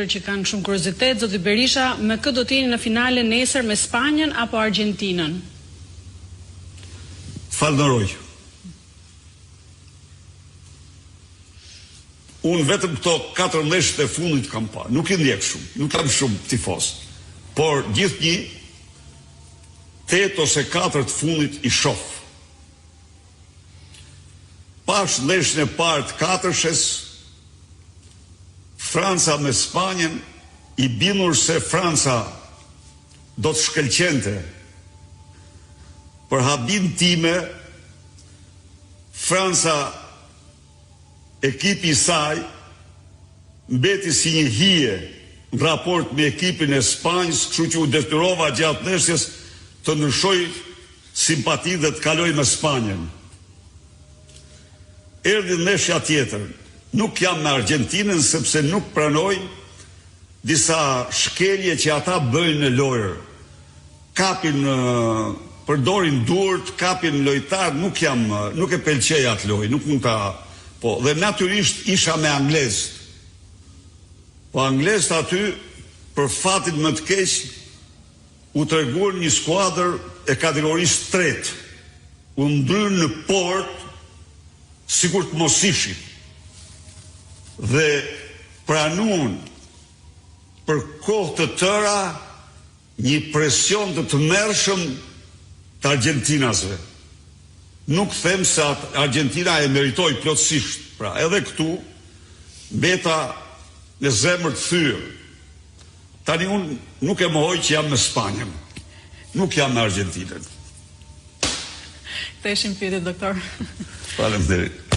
që kanë shumë kuriozitet, zoti Berisha, me kë do të jeni në finale nesër me Spanjën apo Argjentinën? Falënderoj. Unë vetëm këto 4 ndeshjet e fundit kam parë. Nuk i ndjek shumë, nuk kam shumë tifoz. Por gjithnjë 8 ose 4 të fundit i shoh. Pash ndeshjen e parë të 4-shes, Franca me Spanjën, i bindur se Franca do të shkëlqente. Për habin time, Franca, ekipi i saj, mbeti si një hije në raport me ekipin e Spanjës, kështu që u detyrova gjatë ndeshjes të ndryshoj simpati dhe të kaloj me Spanjën. Erdhi ndeshja tjetër. Nuk jam me Argjentinën sepse nuk pranoj disa shkelje që ata bëjnë në lojër. Kapin, përdorin duart, kapin lojtar, nuk e pëlqej atë lojë, nuk mund ta. Po, dhe natyrisht isha me anglezët. Po anglezët aty, për fatin më të keq, u treguan një skuadër e kategorisë 3. U ndryrën në port, sikur të mos ishin. Dhe pranuan për kohë të tëra një presion të tmerrshëm të argjentinasve. Nuk them se Argentina e meritoi plotësisht. Pra, edhe këtu mbeta në zemër të thyrë. Tani unë nuk e mohoj që jam me Spanjën. Nuk jam me Argentinën. Ktheheshim pyetje, doktor. Faleminderit.